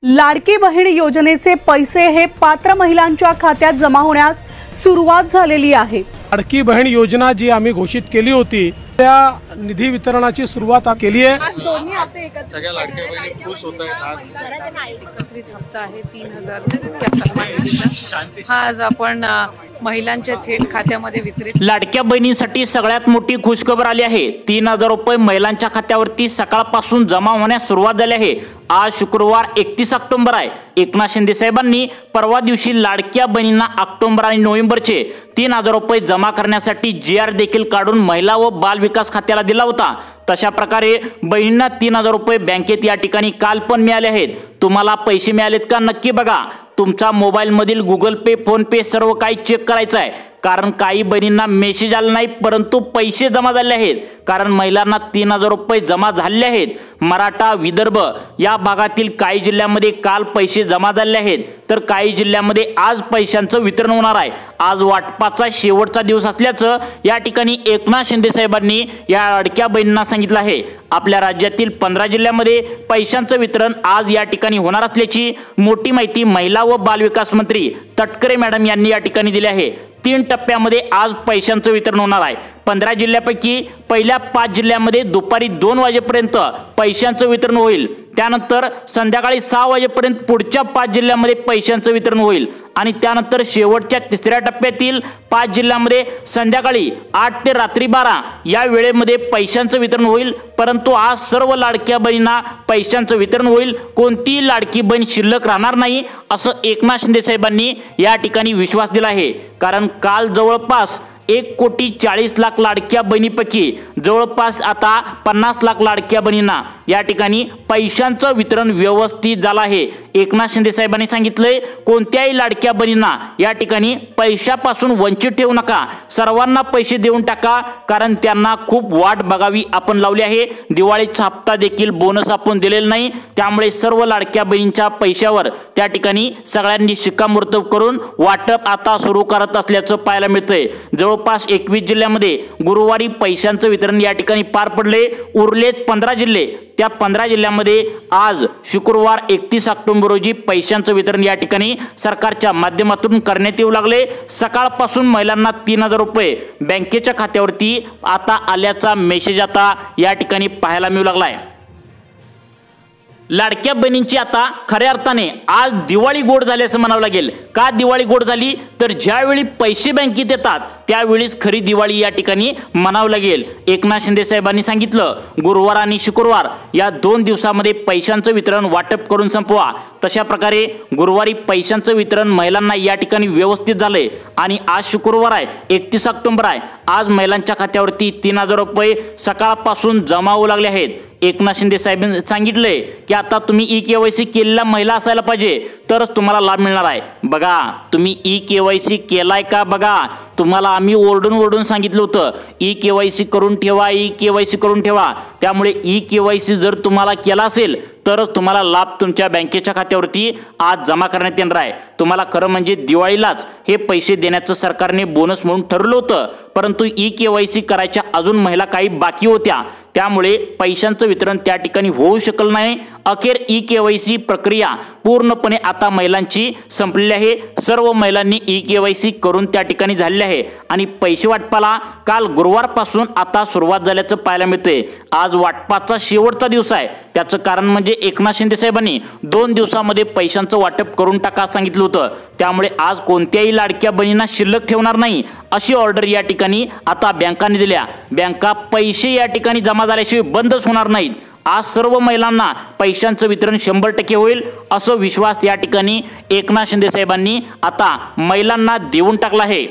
लाडकी बहीण योजनेचे पैसे हे पात्र महिलांच्या खात्यात जमा होण्यास सुरुवात झालेली आहे। लाडकी बहीण योजना जी आम्ही घोषित केली होती त्या निधी वितरणाची सुरुवात केली आहे। आज दोन्ही हप्ते एकत्र सगळ्या लाडक्या बहिणी खुश होत आहेत। आज एकत्रित हप्ता आहे 3000 हा आज आपण महिलांच्या थेट खात्यामध्ये वितरित। लाडक्या बहिणींसाठी सगळ्यात मोठी खुशखबर आली आहे। 3000 रुपये महिलांच्या खात्यावरती सकाळपासून जमा होण्यास सुरुवात झाली आहे। आज शुक्रवार 31 ऑक्टोबर आहे। एकनाथ शिंदे साहेबांनी परवा दिवशी लाडक्या बहिणींना ऑक्टोबर आणि नोव्हेंबरचे 3000 रुपये जमा करण्यासाठी GR देखील काढून महिला व बाल विकास खात्याला दिला होता। तशा प्रकारे बहिणींना 3000 रुपये बँकेत या ठिकाणी काल पण मिळाले आहेत। तुम्हाला पैसे मिळालेत का नक्की बघा। तुमचा मोबाईल मधील गुगल पे, फोन पे सर्व काही चेक करायचं आहे, कारण काही बहिणींना मेसेज आला नाही परंतु पैसे जमा झाले आहेत। कारण महिलांना 3000 रुपये जमा झाले आहेत। मराठा, विदर्भ या भागातील काही जिल्ह्यांमध्ये काल पैसे जमा झाले आहेत, तर काही जिल्ह्यांमध्ये आज पैशांचं वितरण होणार आहे। आज वाटपाचा शेवटचा दिवस असल्याचं या ठिकाणी एकनाथ शिंदे साहेबांनी या लाडक्या बहिणींना सांगितलं आहे। आपल्या राज्यातील 15 जिल्ह्यांमध्ये पैशांचं वितरण आज या ठिकाणी होणार असल्याची मोठी माहिती महिला व बाल विकास मंत्री तटकरे मॅडम यांनी या ठिकाणी दिली आहे। 3 टप्प्यामध्ये आज पैशांचं वितरण होणार आहे। 15 जिल्ह्यापैकी पहिल्या 5 जिल्ह्यांमध्ये दुपारी 2 वाजेपर्यंत पैशांचं वितरण होईल। त्यानंतर संध्याकाळी 6 वाजेपर्यंत पुढच्या 5 जिल्ह्यांमध्ये पैशांचं वितरण होईल आणि त्यानंतर शेवटच्या 3ऱ्या टप्प्यातील 5 जिल्ह्यांमध्ये संध्याकाळी 8 ते रात्री 12 या वेळेमध्ये पैशांचं वितरण होईल। परंतु आज सर्व लाडक्या बहिणींना पैशांचं वितरण होईल। कोणतीही लाडकी बहीण शिल्लक राहणार नाही असं एकनाथ शिंदे साहेबांनी या ठिकाणी विश्वास दिला आहे। कारण काल जवळपास 1,40,00,000 लाडक्या बहिणीपैकी जवळपास आता 50 लाख लाडक्या बहिणींना या ठिकाणी पैशांचं वितरण व्यवस्थित झालं आहे। एकनाथ शिंदे साहेबांनी सांगितलंय, कोणत्याही लाडक्या बहिणींना या ठिकाणी पैशापासून वंचित ठेवू नका, सर्वांना पैसे देऊन टाका, कारण त्यांना खूप वाट बघावी आपण लावली आहे। दिवाळीचा हप्ता देखील बोनस आपण दिलेला नाही, त्यामुळे सर्व लाडक्या बहिणींच्या पैशावर त्या ठिकाणी सगळ्यांनी शिक्कामोर्तब करून वाटप आता सुरू करत असल्याचं पाहायला मिळतंय। जवळपास 21 जिल्ह्यांमध्ये गुरुवारी पैशांचं वितरण या ठिकाणी पार पडले। उरलेत 15 जिल्हे, त्या 15 जिल्ह्यांमध्ये आज शुक्रवार 31 ऑक्टोबर रोजी पैशांचं वितरण या ठिकाणी सरकारच्या माध्यमातून करण्यात येऊ लागले। सकाळपासून महिलांना 3000 रुपये बँकेच्या खात्यावरती आता आल्याचा मेसेज आता या ठिकाणी पाहायला मिळू लागलाय। लाडक्या बहिणींची आता खऱ्या अर्थाने आज दिवाळी गोड झाली असं म्हणावं लागेल। का दिवाळी गोड झाली तर ज्यावेळी पैसे बँकेत येतात त्यावेळीच खरी दिवाळी या ठिकाणी म्हणावं लागेल। एकनाथ शिंदे साहेबांनी सांगितलं, गुरुवार आणि शुक्रवार या 2 दिवसामध्ये पैशांचं वितरण वाटप करून संपवा। तशा प्रकारे गुरुवारी पैशांचं वितरण महिलांना या ठिकाणी व्यवस्थित झालंय आणि आज शुक्रवार आहे, 31 ऑक्टोबर आहे। आज महिलांच्या खात्यावरती 3000 रुपये सकाळपासून जमा होऊ लागले आहेत। एकनाथ शिंदे साहेबांनी सांगितलंय की आता तुम्ही EKYC केलेला महिला असायला पाहिजे तरच तुम्हाला लाभ मिळणार आहे। बघा, तुम्ही EKYC केलाय का बघा। तुम्हाला आम्ही ओरडून सांगितलं होतं EKYC करून ठेवा, EKYC करून ठेवा। त्यामुळे EKYC जर तुम्हाला केला असेल तरच तुम्हाला लाभ तुमच्या बँकेच्या खात्यावरती आज जमा करण्यात येणार आहे। तुम्हाला खरं म्हणजे दिवाळीलाच हे पैसे देण्याचं सरकारने बोनस म्हणून ठरवलं होतं, परंतु EKYC करायच्या अजून महिला काही बाकी होत्या, त्यामुळे पैशांचं वितरण त्या ठिकाणी होऊ शकलं नाही। अखेर EKYC प्रक्रिया पूर्णपणे आता महिलांची संपलेली आहे। सर्व महिलांनी EKYC करून त्या ठिकाणी झालेले आहे आणि पैसे वाटपाला काल गुरुवारपासून आता सुरुवात झाल्याचं पाहायला मिळते। आज वाटपाचा शेवटचा दिवस आहे। त्याचं कारण म्हणजे एकनाथ शिंदे साहेबांनी 2 दिवसामध्ये पैशांचं वाटप करून टाका सांगितलं होतं, त्यामुळे आज कोणत्याही लाडक्या बहिणींना शिल्लक ठेवणार नाही अशी ऑर्डर या ठिकाणी आता बँकांनी दिल्या। बँका पैसे या ठिकाणी जमा झाल्याशिवाय बंदच होणार नाहीत। आज सर्व महिलांना पैशांचं वितरण 100% होईल असं विश्वास या ठिकाणी एकनाथ शिंदे साहेबांनी आता महिलांना देऊन टाकला आहे।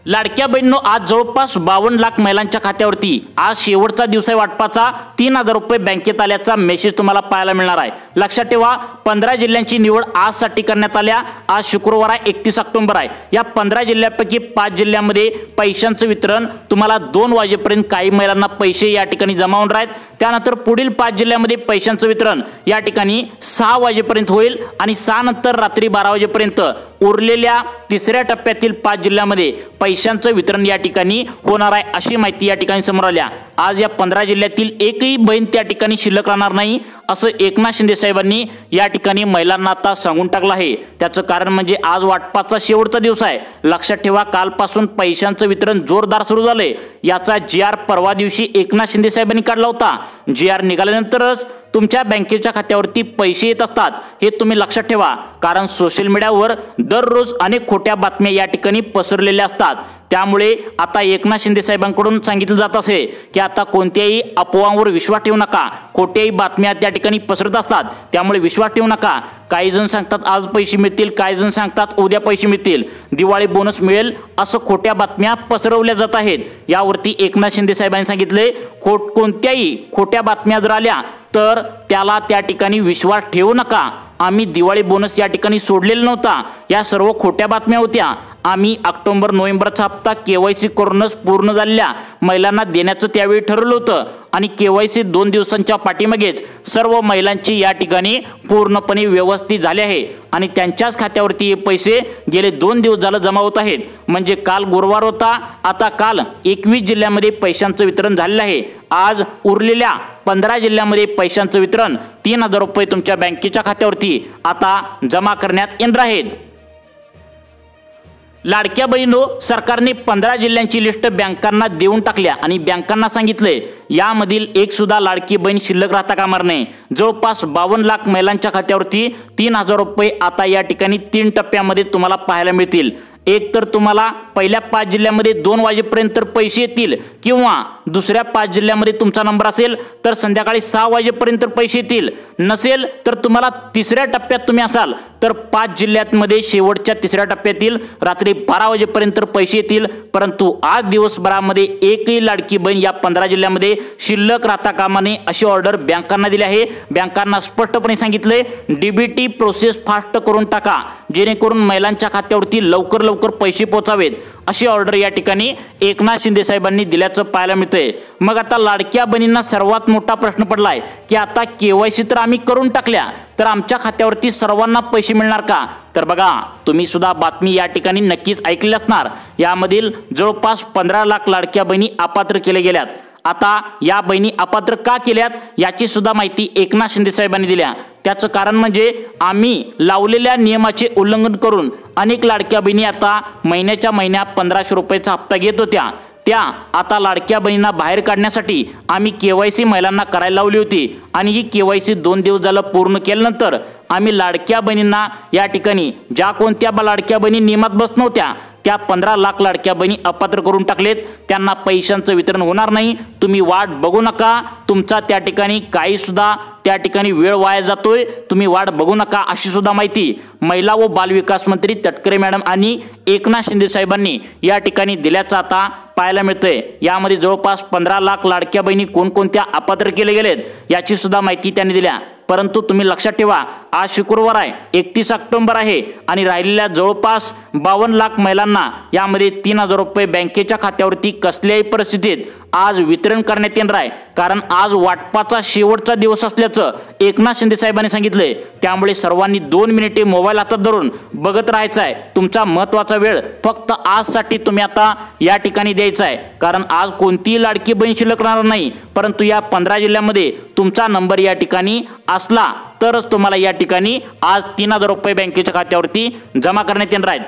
लाडक्या बहिणींनो, आज जवळपास 52 लाख महिलांच्या खात्यावरती आज शेवटचा दिवस आहे वाटपाचा 3000 रुपये बँकेत आल्याचा मेसेज तुम्हाला पाहायला मिळणार आहे। लक्षात ठेवा, 15 जिल्ह्यांची निवड आजसाठी करण्यात आल्या। आज शुक्रवार आहे, 31 ऑक्टोबर आहे। या 15 जिल्ह्यापैकी 5 जिल्ह्यांमध्ये पैशांचं वितरण तुम्हाला 2 वाजेपर्यंत काही महिलांना पैसे या ठिकाणी जमा होणार आहेत। त्यानंतर पुढील 5 जिल्ह्यामध्ये पैशांचं वितरण या ठिकाणी 6 वाजेपर्यंत होईल आणि 6 नंतर रात्री 12 वाजेपर्यंत उरलेल्या तिसऱ्या टप्प्यातील 5 जिल्ह्यामध्ये पैशांचं वितरण या ठिकाणी होणार आहे अशी माहिती या ठिकाणी समोर आल्या। आज या 15 जिल्ह्यातील एकही बहीण त्या ठिकाणी शिल्लक राहणार नाही असं एकनाथ शिंदे साहेबांनी या ठिकाणी महिलांना आता सांगून टाकलं आहे। त्याचं कारण म्हणजे आज वाटपाचा शेवटचा दिवस आहे। लक्षात ठेवा, कालपासून पैशांचं वितरण जोरदार सुरू झाले। याचा GR परवा दिवशी एकनाथ शिंदे साहेबांनी काढला होता। GR निघाल्यानंतरच तुमच्या बँकेच्या खात्यावरती पैसे येत असतात, हे तुम्ही लक्षात ठेवा। कारण सोशल मीडियावर दररोज अनेक खोट्या बातम्या या ठिकाणी पसरलेल्या असतात। त्यामुळे आता एकनाथ शिंदे साहेबांकडून सांगितलं जात असे की आता कोणत्याही अफवांवर विश्वास ठेवू नका। खोट्याही बातम्या त्या ठिकाणी पसरत असतात, त्यामुळे विश्वास ठेवू नका। काही जण सांगतात आज पैसे मिळतील, काही जण सांगतात उद्या पैसे मिळतील, दिवाळी बोनस मिळेल, असं खोट्या बातम्या पसरवल्या जात आहेत। यावरती एकनाथ शिंदे साहेबांनी सांगितले कोणत्याही खोट्या बातम्या जर आल्या तर त्याला त्या ठिकाणी विश्वास ठेवू नका। आम्ही दिवाळी बोनस या ठिकाणी सोडलेला नव्हता, या सर्व खोट्या बातम्या होत्या। आम्ही ऑक्टोबर नोव्हेंबरचा हप्ता KYC करूनच पूर्ण झालेल्या महिलांना देण्याचं त्यावेळी ठरवलं होतं आणि KYC 2 दिवसांच्या पाठीमागेच सर्व महिलांची या ठिकाणी पूर्णपणे व्यवस्थित झाले आहे आणि त्यांच्याच खात्यावरती हे पैसे गेले 2 दिवस झालं जमा होत आहेत। म्हणजे काल गुरुवार होता, आता काल 21 जिल्ह्यामध्ये पैशांचं वितरण झालेलं आहे। आज उरलेल्या 15 जिल्ह्यामध्ये पैशांचं वितरण 3000 रुपये तुमच्या बँकेच्या खात्यावरती आता जमा करण्यात येणार आहेत। लाडक्या बहिणींनो, सरकारने 15 जिल्ह्यांची लिस्ट बँकांना देऊन टाकल्या आणि बँकांना सांगितले यामधील एक सुद्धा लाडकी बहीण शिल्लक राहता कामा नये। जवळपास 52 लाख महिलांच्या खात्यावरती 3000 रुपये आता या ठिकाणी 3 टप्प्यामध्ये तुम्हाला पाहायला मिळतील। एक तर तुम्हाला पहिल्या 5 जिल्ह्यामध्ये 2 वाजेपर्यंत पैसे येतील किंवा दुसऱ्या 5 जिल्ह्यामध्ये तुमचा नंबर असेल तर संध्याकाळी 6 वाजेपर्यंत पैसे येतील। नसेल तर तुम्हाला तिसऱ्या टप्प्यात तुम्ही असाल तर 5 जिल्ह्यांमध्ये शेवटच्या तिसऱ्या टप्प्यातील रात्री 12 वाजेपर्यंत पैसे येतील। परंतु आज दिवसभरामध्ये एकही लाडकी बहीण या 15 जिल्ह्यामध्ये शिल्लक राहता कामा नये अशी ऑर्डर बँकांना दिली आहे। बँकांना स्पष्टपणे सांगितले DBT प्रोसेस फास्ट करून टाका, जेणेकरून महिलांच्या खात्यावरती लवकर पैसे पोहोचावेत अशी ऑर्डर या ठिकाणी एकनाथ शिंदे साहेबांनी दिल्याचं पाहायला मिळतंय। मग आता लाडक्या बहिणींना सर्वात मोठा प्रश्न पडलाय की आता KYC तर आम्ही करून टाकल्या तर आमच्या खात्यावरती सर्वांना पैसे मिळणार का? तर बघा, तुम्ही सुद्धा बातमी या ठिकाणी नक्कीच ऐकली असणार। यामधील जवळपास 15 लाख लाडक्या बहिणी अपात्र केल्या गेल्यात। आता या बहिणी अपात्र का केल्यात याची सुद्धा माहिती एकनाथ शिंदे साहेबांनी दिल्या। त्याचं कारण म्हणजे आम्ही लावलेल्या नियमाचे उल्लंघन करून अनेक लाडक्या बहिणी आता महिन्याच्या महिन्या 1500 रुपयाचा हप्ता घेत होत्या। त्या आता लाडक्या बहिणींना बाहेर काढण्यासाठी आम्ही KYC महिलांना करायला लावली होती आणि ही KYC 2 दिवस झालं पूर्ण केल्यानंतर आम्ही लाडक्या बहिणींना या ठिकाणी ज्या कोणत्या लाडक्या बहिणी नियमात बसत नव्हत्या त्या 15 लाख लाडक्या बहिणी अपात्र करून टाकलेत। त्यांना पैशांचं वितरण होणार नाही, तुम्ही वाट बघू नका। तुमचा त्या ठिकाणी काही सुद्धा त्या ठिकाणी वेळ वाया जातोय, तुम्ही वाट बघू नका अशी सुद्धा माहिती महिला व बालविकास मंत्री तटकरे मॅडम आणि एकनाथ शिंदे साहेबांनी या ठिकाणी दिल्याचं आता पाहायला मिळतंय। यामध्ये जवळपास 15 लाख लाडक्या बहिणी कोणकोणत्या अपात्र केले गेलेत याची सुद्धा माहिती त्यांनी दिल्या। परंतु तुम्ही लक्षात ठेवा, आज शुक्रवार आहे, 31 ऑक्टोबर आहे आणि राहिलेल्या जवळपास 52 लाख महिलांना यामध्ये 3000 रुपये बँकेच्या खात्यावरती कसल्याही परिस्थितीत आज वितरण करण्यात येणार आहे। कारण आज वाटपाचा शेवटचा दिवस असल्याचं एकनाथ शिंदे साहेबांनी सांगितले। त्यामुळे सर्वांनी 2 मिनिटे मोबाईल हातात धरून बघत राहायचं आहे। तुमचा महत्त्वाचा वेळ फक्त आजसाठी तुम्ही आता या ठिकाणी द्यायचा आहे। कारण आज कोणतीही लाडकी बहीण शिल्लक राहणार नाही, परंतु या 15 जिल्ह्यामध्ये तुमचा नंबर या ठिकाणी असला तरच तुम्हाला या ठिकाणी आज 3000 रुपये बँकेच्या खात्यावरती जमा करण्यात येणार आहेत।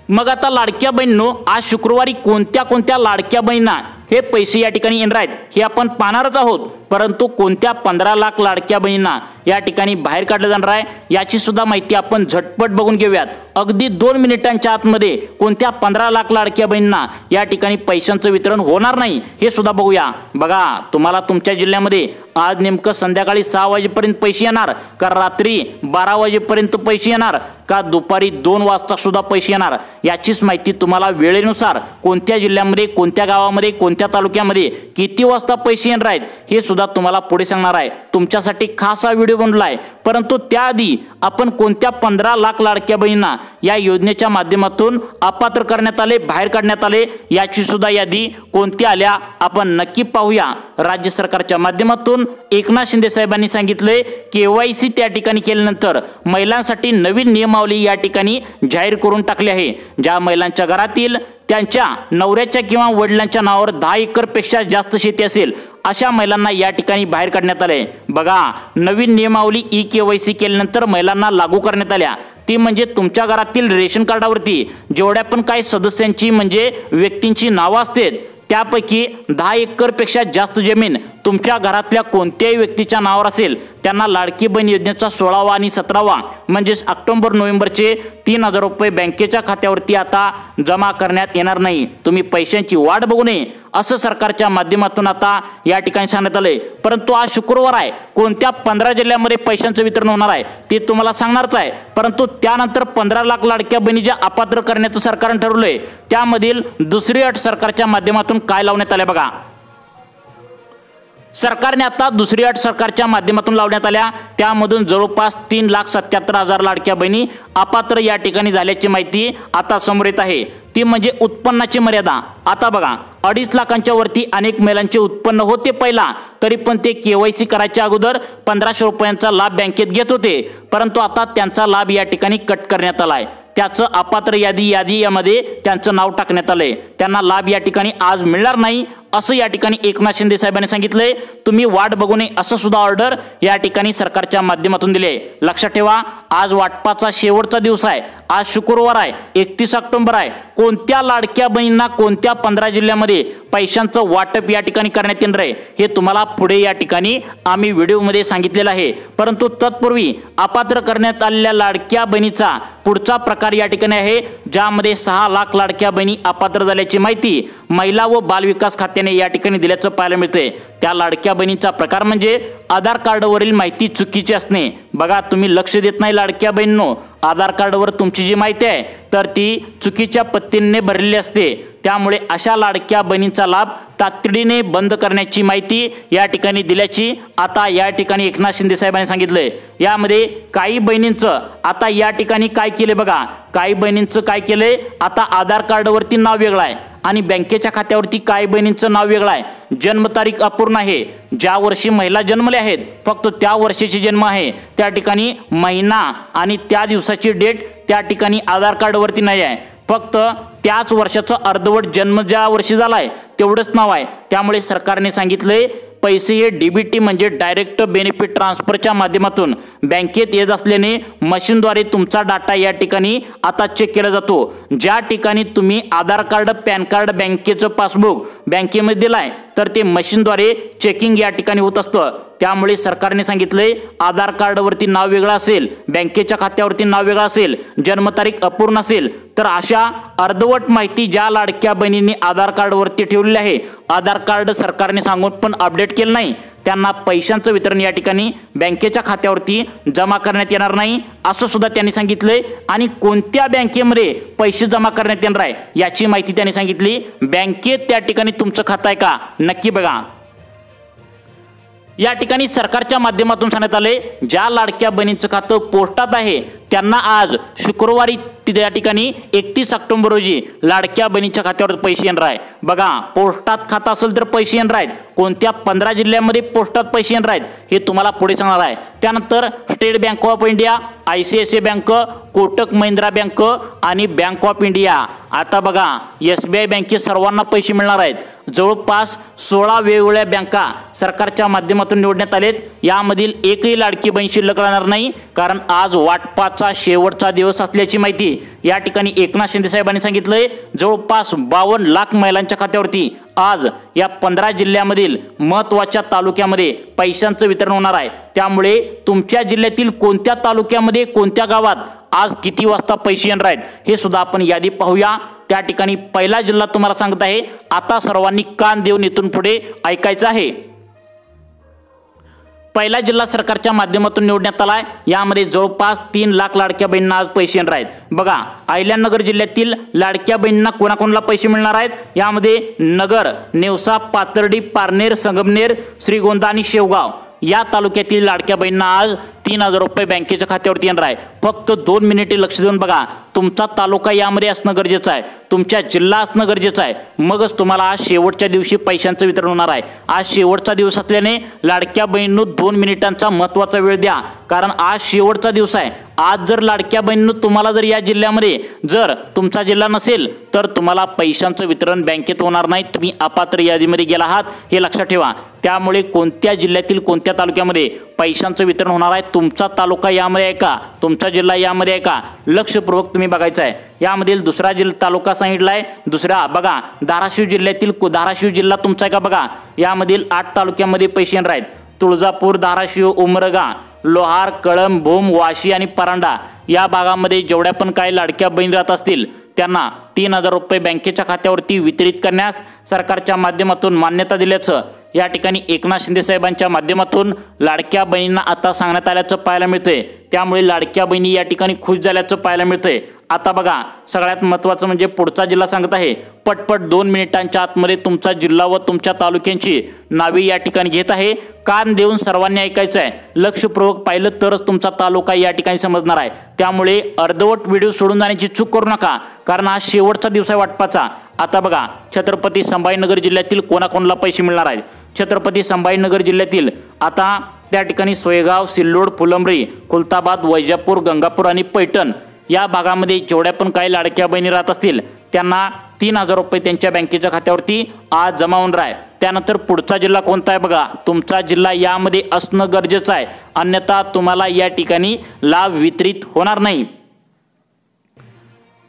मग आता लाडक्या बहिणींनो, आज शुक्रवारी कोणत्या लाडक्या बहिणींना हे पैसे या ठिकाणी येणार आहेत हे आपण पाहणारच आहोत। परंतु कोणत्या 15 लाख लाडक्या बहिणींना या ठिकाणी बाहेर काढलं जाणार आहे याची सुद्धा माहिती आपण झटपट बघून घेऊयात। अगदी 2 मिनिटांच्या आतमध्ये कोणत्या 15 लाख लाडक्या बहिणींना या ठिकाणी पैशांचं वितरण होणार नाही हे सुद्धा बघूया। बघा, तुम्हाला तुमच्या जिल्ह्यामध्ये आज नेमकं संध्याकाळी 6 वाजेपर्यंत पैसे येणार का रात्री 12 वाजेपर्यंत पैसे येणार का दुपारी 2 वाजता सुद्धा पैसे येणार याचीच माहिती तुम्हाला वेळेनुसार कोणत्या जिल्ह्यामध्ये, कोणत्या गावामध्ये, कोणत्या तालुक्यामध्ये किती वाजता पैसे येणार आहेत हे सुद्धा तुम्हाला पुढे सांगणार आहे। तुमच्यासाठी खास हा व्हिडिओ बनवला आहे। परंतु त्याआधी आपण कोणत्या 15 लाख लाडक्या बहिणींना या योजनेच्या माध्यमातून अपात्र करण्यात आले, बाहेर काढण्यात आले याची सुद्धा यादी कोणती आल्या आपण नक्की पाहूया। राज्य सरकारच्या माध्यमातून एकनाथ शिंदे साहेबांनी सांगितले KYC त्या ठिकाणी केल्यानंतर महिलांसाठी नवीन नियमावली या ठिकाणी जाहीर करून टाकली आहे। ज्या महिलांच्या घरातील त्यांच्या नवऱ्याच्या किंवा वडिलांच्या नावावर 10 एकरपेक्षा जास्त शेती असेल अशा महिलांना या ठिकाणी बाहेर काढण्यात आले। बघा, नवीन नियमावली KYC केल्यानंतर महिलांना लागू करण्यात आल्या। ती म्हणजे तुमच्या घरातील रेशन कार्डावरती जेवढ्या पण काही सदस्यांची म्हणजे व्यक्तींची नावं असतात त्यापैकी 10 एकरपेक्षा जास्त जमीन तुमच्या घरातल्या कोणत्याही व्यक्तीच्या नावावर असेल त्यांना लाडकी बहीण योजनेचा 16वा आणि 17वा म्हणजेच ऑक्टोबर नोव्हेंबरचे 3000 रुपये बँकेच्या खात्यावरती आता जमा करण्यात येणार नाही। तुम्ही पैशांची वाट बघू नये असं सरकारच्या माध्यमातून आता या ठिकाणी सांगण्यात आले। परंतु आज शुक्रवार आहे, कोणत्या 15 जिल्ह्यामध्ये पैशांचं वितरण होणार आहे ते तुम्हाला सांगणारच आहे। परंतु त्यानंतर 15 लाख लाडक्या बहिणी ज्या अपात्र करण्याचं सरकारने ठरवलंय त्यामधील दुसरी अट सरकारच्या माध्यमातून काय लावण्यात आले बघा। सरकारने आता दुसरी अट सरकारच्या माध्यमातून लावण्यात आल्या, त्यामधून जवळपास 3,77,000 लाडक्या बहिणी अपात्र या ठिकाणी झाल्याची माहिती आता समोर येत आहे। ती म्हणजे उत्पन्नाची मर्यादा। आता बघा, 2.5 लाखांच्या वरती अनेक महिलांचे उत्पन्न होते पहिला, तरी पण ते KYC करायच्या अगोदर 1500 रुपयांचा लाभ बँकेत घेत होते। परंतु आता त्यांचा लाभ या ठिकाणी कट करण्यात आलाय। त्याचं अपात्र यादी त्यांचं नाव टाकण्यात आलंय। त्यांना लाभ या ठिकाणी आज मिळणार नाही असं या ठिकाणी एकनाथ शिंदे साहेबांनी सांगितलंय। तुम्ही वाट बघू नये असं सुद्धा ऑर्डर या ठिकाणी सरकारच्या माध्यमातून दिले। लक्षात ठेवा, आज वाटपाचा शेवटचा दिवस आहे। आज शुक्रवार आहे, 31 ऑक्टोबर आहे। कोणत्या लाडक्या बहिणींना कोणत्या 15 जिल्ह्यामध्ये पैशांचं वाटप या ठिकाणी करण्यात येणार आहे हे तुम्हाला पुढे या ठिकाणी आम्ही व्हिडिओमध्ये सांगितलेलं आहे। परंतु तत्पूर्वी अपात्र करण्यात आलेल्या लाडक्या बहिणीचा पुढचा प्रकार या ठिकाणी आहे, ज्यामध्ये 6 लाख लाडक्या बहिणी अपात्र झाल्याची माहिती महिला व बालविकास खात्याने या ठिकाणी दिल्याचं पाहायला मिळते। त्या लाडक्या बहिणीचा प्रकार म्हणजे आधार कार्डवरील माहिती चुकीची असणे। बघा, तुम्ही लक्ष देत नाही लाडक्या बहिणींनो, आधार कार्डवर तुमची जी माहिती आहे तर ती चुकीच्या पद्धतीने भरलेली असते। त्यामुळे अशा लाडक्या बहिणींचा लाभ तातडीने बंद करण्याची माहिती या ठिकाणी दिल्याची आता या ठिकाणी एकनाथ शिंदे साहेबांनी सांगितलंय। यामध्ये काही बहिणींचं आता या ठिकाणी काय केले बघा, काही बहिणींचं काय केलंय, आता आधार कार्डवरती नाव वेगळं आहे आणि बँकेच्या खात्यावरती काही बहिणींचं नाव वेगळं आहे। जन्मतारीख अपूर्ण आहे, ज्या वर्षी महिला जन्मल्या आहेत फक्त त्या वर्षाची जन्म आहे, त्या ठिकाणी महिना आणि त्या दिवसाची डेट त्या ठिकाणी आधार कार्डवरती नाही आहे। फक्त त्याच वर्षाचं अर्धवट जन्म ज्या वर्षी झालाय तेवढंच नाव आहे। त्यामुळे सरकारने सांगितलंय पैसे हे DBT म्हणजे डायरेक्ट बेनिफिट ट्रान्सफरच्या माध्यमातून बँकेत येत असल्याने मशीनद्वारे तुमचा डाटा या ठिकाणी आता चेक केला जातो। ज्या ठिकाणी तुम्ही आधार कार्ड, पॅन कार्ड, बँकेचं पासबुक बँकेमध्ये दिलाय तर ते मशीनद्वारे चेकिंग या ठिकाणी होत असतं। त्यामुळे सरकारने सांगितलंय आधार कार्डवरती नाव वेगळं असेल, बँकेच्या खात्यावरती नाव वेगळं असेल, जन्मतारीख अपूर्ण असेल तर अशा अर्धवट माहिती ज्या लाडक्या बहिणींनी आधार कार्डवरती ठेवलेली आहे, आधार कार्ड सरकारने सांगून पण अपडेट केलं नाही, त्यांना पैशांचं वितरण या ठिकाणी बँकेच्या खात्यावरती जमा करण्यात येणार नाही असं सुद्धा त्यांनी सांगितलंय। आणि कोणत्या बँकेमध्ये पैसे जमा करण्यात येणार आहे याची माहिती त्यांनी सांगितली। बँकेत त्या ठिकाणी तुमचं खातं आहे का नक्की बघा। या ठिकाणी सरकारच्या माध्यमातून सांगण्यात आले ज्या लाडक्या बहिणींचं खातं पोस्टात आहे त्यांना आज शुक्रवारी त्या ठिकाणी 31 ऑक्टोबर रोजी लाडक्या बहिणीच्या खात्यावर पैसे येणार आहे। बघा, पोस्टात खातं असेल तर पैसे येणार आहेत, कोणत्या 15 जिल्ह्यामध्ये पोस्टात पैसे येणार आहेत हे तुम्हाला पुढे सांगणार आहे। त्यानंतर state bank of India, ICICI bank, Kotak Mahindra bank आणि बँक ऑफ इंडिया। आता बघा, SBI बँकेत सर्वांना पैसे मिळणार आहेत। जवळपास 16 वेगवेगळ्या बँका सरकारच्या माध्यमातून निवडण्यात आलेत। यामधील एकही लाडकी बहीण शिल्लक राहणार नाही, कारण आज वाटपाचा शेवटचा दिवस असल्याची माहिती या ठिकाणी एकनाथ शिंदे साहेबांनी सांगितलंय। जवळपास 52 लाख महिलांच्या खात्यावरती आज या 15 जिल्ह्यामधील महत्त्वाच्या तालुक्यामध्ये पैशांचं वितरण होणार आहे। त्यामुळे तुमच्या जिल्ह्यातील कोणत्या तालुक्यामध्ये, कोणत्या गावात आज किती वाजता पैसे येणार आहेत हे सुद्धा आपण यादी पाहूया। त्या ठिकाणी पहिला जिल्हा तुम्हाला सांगत आहे, आता सर्वांनी कान देऊन इथून पुढे ऐकायचं आहे। पहिला जिल्हा सरकारच्या माध्यमातून निवडण्यात आलाय। यामध्ये जवळपास 3 लाख लाडक्या बहिणींना आज पैसे येणार आहेत। बघा, अहिल्यानगर जिल्ह्यातील लाडक्या बहिणींना कोणाकोणाला पैसे मिळणार आहेत, यामध्ये नगर, नेवसा, पाथर्डी, पारनेर, संगमनेर, श्रीगोंदा आणि शेवगाव या तालुक्यातील लाडक्या बहिणींना आज 3,000 रुपये बँकेच्या खात्यावरती येणार आहे। फक्त 2 मिनिटे लक्ष देऊन बघा, तुमचा तालुका यामध्ये असणं गरजेचं आहे, तुमच्या जिल्हा असणं गरजेचं आहे, मगच तुम्हाला आज शेवटच्या दिवशी पैशांचं वितरण होणार आहे। आज शेवटचा दिवस असल्याने लाडक्या बहिणींनो 2 मिनिटांचा महत्त्वाचा वेळ द्या, कारण आज शेवटचा दिवस आहे। आज जर लाडक्या बहिणींनो तुम्हाला जर या जिल्ह्यामध्ये जर तुमचा जिल्हा नसेल तर तुम्हाला पैशांचं वितरण बँकेत होणार नाही, तुम्ही अपात्र यादीमध्ये गेला आहात हे लक्षात ठेवा। त्यामुळे कोणत्या जिल्ह्यातील कोणत्या तालुक्यामध्ये पैशांचं वितरण होणार आहे, तुमचा तालुका यामध्ये आहे का, तुमचा जिल्हा यामध्ये आहे का, लक्षपूर्वक तुम्ही बघायचं आहे। यामधील दुसरा तालुका सांगितला आहे, दुसरा बघा धाराशिव जिल्ह्यातील धाराशिव जिल्हा तुमचा आहे का बघा, यामधील 8 तालुक्यामध्ये पैसे येणार आहेत। तुळजापूर, धाराशिव, उमरगा, लोहार, कळंब, भूम, वाशी आणि परांडा या भागामध्ये जेवढ्या पण काही लाडक्या बहिणी राहत असतील त्यांना 3,000 रुपये बँकेच्या खात्यावरती वितरित करण्यास सरकारच्या माध्यमातून मान्यता दिल्याचं या ठिकाणी एकनाथ शिंदे साहेबांच्या माध्यमातून लाडक्या बहिणींना आता सांगण्यात आल्याचं पाहायला मिळतंय। त्यामुळे लाडक्या बहिणी या ठिकाणी खुश झाल्याचं पाहायला मिळतंय। आता बघा, सगळ्यात महत्त्वाचं म्हणजे पुढचा जिल्हा सांगत आहे, पटपट 2 मिनिटांच्या आतमध्ये तुमचा जिल्हा व तुमच्या तालुक्यांची नावे या ठिकाणी घेत आहे। कान देऊन सर्वांनी ऐकायचं आहे, लक्षपूर्वक पाहिलं तरच तुमचा तालुका या ठिकाणी समजणार आहे। त्यामुळे अर्धवट व्हिडिओ सोडून जाण्याची चूक करू नका, कारण आज शेवटचा दिवस आहे वाटपाचा। आता बघा, छत्रपती संभाजीनगर जिल्ह्यातील कोणाकोणाला पैसे मिळणार आहेत। छत्रपती संभाजीनगर जिल्ह्यातील आता त्या ठिकाणी सोयगाव, सिल्लोड, फुलंब्री, खुलताबाद, वैजापूर, गंगापूर आणि पैठण या भागामध्ये जेवढ्या पण काही लाडक्या बहिणी राहत असतील त्यांना 3,000 रुपये त्यांच्या बँकेच्या खात्यावरती आज जमा होणार आहे। त्यानंतर पुढचा जिल्हा कोणता आहे बघा, तुमचा जिल्हा यामध्ये असणं गरजेचं आहे, अन्यथा तुम्हाला या ठिकाणी लाभ वितरित होणार नाही।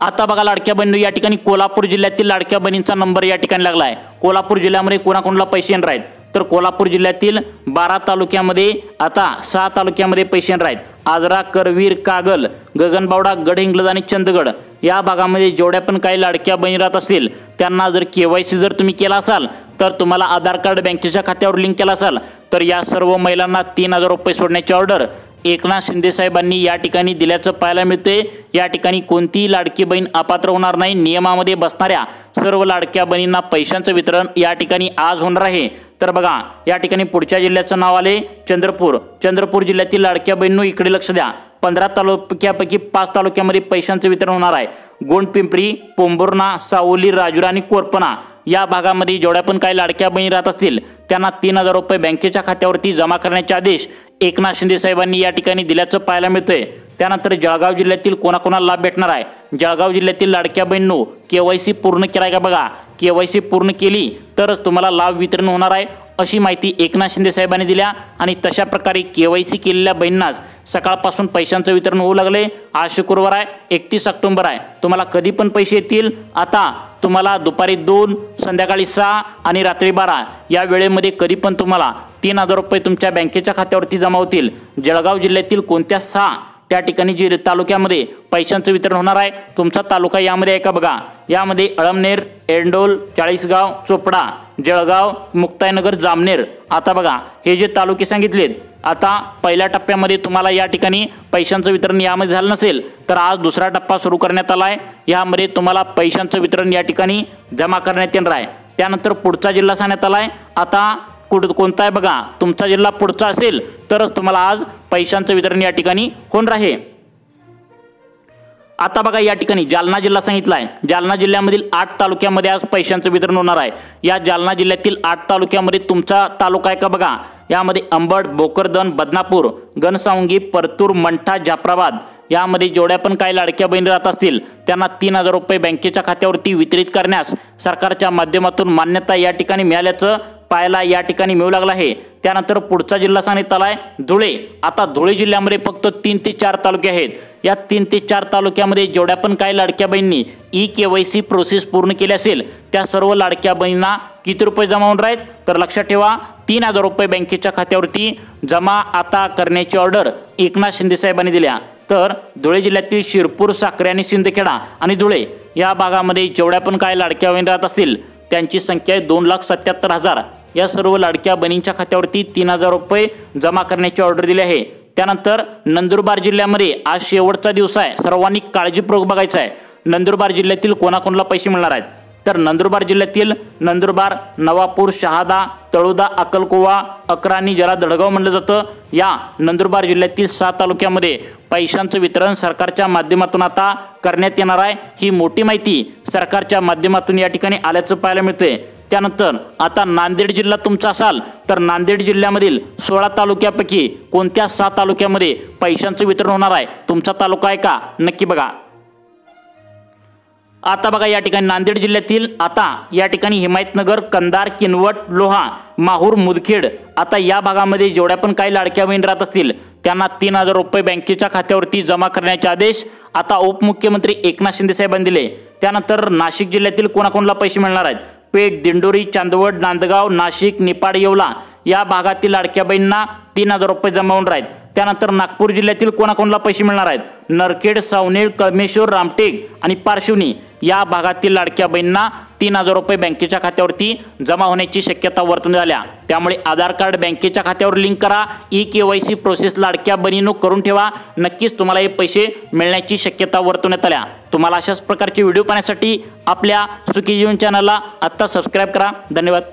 आता बघा लाडक्या बहिणी, या ठिकाणी कोल्हापूर जिल्ह्यातील लाडक्या बहिणींचा नंबर या ठिकाणी लागला आहे। कोल्हापूर जिल्ह्यामध्ये कोणाकोणाला पैसे येणार आहेत, तर कोल्हापूर जिल्ह्यातील 12 तालुक्यामध्ये आता 6 तालुक्यामध्ये पैसे येणार आहेत। आजरा, करवीर, कागल, गगनबावडा, गडहिंग्लज आणि चंदगड या भागामध्ये जेवढ्या पण काही लाडक्या बहिणी राहत असतील त्यांना जर KYC जर तुम्ही केला असाल तर तुम्हाला आधार कार्ड बँकेच्या खात्यावर लिंक केला असाल तर या सर्व महिलांना 3,000 रुपये सोडण्याची ऑर्डर एकनाथ शिंदे साहेबांनी या ठिकाणी दिल्याचं पाहायला मिळते। या ठिकाणी कोणतीही लाडकी बहीण अपात्र होणार नाही। नियमामध्ये बसणाऱ्या सर्व लाडक्या बहिणींना पैशांचं वितरण या ठिकाणी आज होणार आहे। तर बघा, या ठिकाणी पुढच्या जिल्ह्याचं नाव आले चंद्रपूर। चंद्रपूर जिल्ह्यातील लाडक्या बहिणींनो इकडे लक्ष द्या, 15 तालुक्यापैकी 5 तालुक्यामध्ये पैशांचं वितरण होणार आहे। गोंडपिंपरी, पोंभुर्णा, सावली, राजुरा आणि कोरपणा या भागामध्ये जेवढ्या पण काही लाडक्या बहिणी राहत असतील त्यांना 3,000 रुपये बँकेच्या खात्यावरती जमा करण्याचे आदेश एकनाथ शिंदे साहेबांनी या ठिकाणी दिल्याचं पाहायला मिळतंय। त्यानंतर जळगाव जिल्ह्यातील कोणाकोणाला लाभ भेटणार आहे, जळगाव जिल्ह्यातील लाडक्या बहिणींनो KYC पूर्ण केलाय का बघा, KYC पूर्ण केली तरच तुम्हाला लाभ वितरण होणार आहे अशी माहिती एकनाथ शिंदे साहेबांनी दिल्या। आणि तशा प्रकारे KYC केलेल्या बहिणींनाच सकाळपासून पैशांचं वितरण होऊ लागले। आज शुक्रवार आहे, 31 ऑक्टोबर आहे, तुम्हाला कधी पण पैसे येतील। आता तुम्हाला दुपारी 2, संध्याकाळी 6 आणि रात्री 12 या वेळेमध्ये कधी पण तुम्हाला 3,000 रुपये तुमच्या बँकेच्या खात्यावरती जमा होतील। जळगाव जिल्ह्यातील कोणत्या 6 त्या ठिकाणी जे तालुक्यामध्ये पैशांचं वितरण होणार आहे, तुमचा तालुका यामध्ये आहे का बघा, यामध्ये अळमनेर, एंडोल, चाळीसगाव, चोपडा, जळगाव, मुक्ताईनगर, जामनेर। आता बघा, हे जे तालुके सांगितलेत, आता पहिल्या टप्प्यामध्ये तुम्हाला या ठिकाणी पैशांचं वितरण यामध्ये झालं नसेल तर आज दुसरा टप्पा सुरू करण्यात आला आहे। यामध्ये तुम्हाला पैशांचं वितरण या ठिकाणी जमा करण्यात येणार आहे। त्यानंतर पुढचा जिल्हा सांगण्यात आला आहे, आता कोणता आहे बघा, तुमचा जिल्हा पुढचा असेल तरच तुम्हाला आज पैशांचं वितरण या ठिकाणी होणार आहे। आता बघा, या ठिकाणी जालना जिल्हा सांगितला आहे, जालना जिल्ह्यामधील 8 तालुक्यामध्ये आज पैशांचं वितरण होणार आहे। या जालना जिल्ह्यातील 8 तालुक्यामध्ये तुमचा तालुका आहे का बघा, यामध्ये अंबड, भोकरदन, बदनापूर, घनसावंगी, परतूर, मंठा, जाफराबाद यामध्ये जेवढ्या पण काही लाडक्या बहिणी राहत असतील त्यांना 3,000 रुपये बँकेच्या खात्यावरती वितरित करण्यास सरकारच्या माध्यमातून मान्यता या ठिकाणी मिळाल्याचं पाहायला या ठिकाणी मिळू लागला आहे। त्यानंतर पुढचा जिल्हा सांगण्यात आलाय धुळे। आता धुळे जिल्ह्यामध्ये फक्त 3 ते 4 तालुके आहेत। या 3 ते 4 तालुक्यामध्ये जेवढ्या पण काही लाडक्या बहिणींनी KYC प्रोसेस पूर्ण केली असेल त्या सर्व लाडक्या बहिणींना किती रुपये जमा होणार आहेत, तर लक्षात ठेवा 3,000 रुपये बँकेच्या खात्यावरती जमा आता करण्याची ऑर्डर एकनाथ शिंदे साहेबांनी दिल्या। तर धुळे जिल्ह्यातील शिरपूर, साक्री आणि शिंदखेडा आणि धुळे या भागामध्ये जेवढ्या पण काही लाडक्या बहिणी राहत असतील त्यांची संख्या आहे 2,77,000 या सर्व लाडक्या बहिणींच्या खात्यावरती 3,000 रुपये जमा करण्याची ऑर्डर दिली आहे। त्यानंतर नंदुरबार जिल्ह्यामध्ये आज शेवटचा दिवस आहे, सर्वांनी काळजीपूर्वक बघायचं आहे नंदुरबार जिल्ह्यातील कोणाकोणाला पैसे मिळणार आहेत। तर नंदुरबार जिल्ह्यातील नंदुरबार, नवापूर, शहादा, तळोदा, अक्कलकोवा, अक्राणी ज्याला दडगाव म्हणलं जातं, या नंदुरबार जिल्ह्यातील 7 तालुक्यामध्ये पैशांचं वितरण सरकारच्या माध्यमातून आता करण्यात येणार आहे। ही मोठी माहिती सरकारच्या माध्यमातून या ठिकाणी आल्याचं पाहायला मिळतंय। त्यानंतर आता नांदेड जिल्हा तुमचा असाल तर नांदेड जिल्ह्यामधील 16 तालुक्यापैकी कोणत्या 7 तालुक्यामध्ये पैशांचं वितरण होणार आहे, तुमचा तालुका आहे का, नक्की बघा। आता बघा या ठिकाणी नांदेड जिल्ह्यातील आता या ठिकाणी हिमायतनगर, कंधार, किनवट, लोहा, माहूर, मुदखेड आता या भागामध्ये जेवढ्या पण काही लाडक्या बहीण राहत असतील त्यांना 3,000 रुपये बँकेच्या खात्यावरती जमा करण्याचे आदेश आता उपमुख्यमंत्री एकनाथ शिंदे साहेबांनी दिले। त्यानंतर नाशिक जिल्ह्यातील कोणाकोणाला पैसे मिळणार आहेत, पेठ, दिंडोरी, चांदवड, नांदगाव, नाशिक, निपाड, येवला या भागातील लाडक्या बहिणींना 3,000 रुपये जमा होणार आहेत। त्यानंतर नागपूर जिल्ह्यातील कोणाकोणाला पैसे मिळणार आहेत, नरखेड, सावनेर, कळमेश्वर, रामटेक आणि पारशिवनी या भागातील लाडक्या बहिणींना 3,000 रुपये बँकेच्या खात्यावरती जमा होण्याची शक्यता वर्तवण्यात आल्या। त्यामुळे आधार कार्ड बँकेच्या खात्यावर लिंक करा, KYC प्रोसेस लाडक्या बहिणींनो करून ठेवा, नक्कीच तुम्हाला हे पैसे मिळण्याची शक्यता वर्तवण्यात आल्या। तुम्हाला अशाच प्रकारचे व्हिडिओ पाहण्यासाठी आपल्या सुखी जीवन चॅनलला आत्ता सबस्क्राईब करा। धन्यवाद।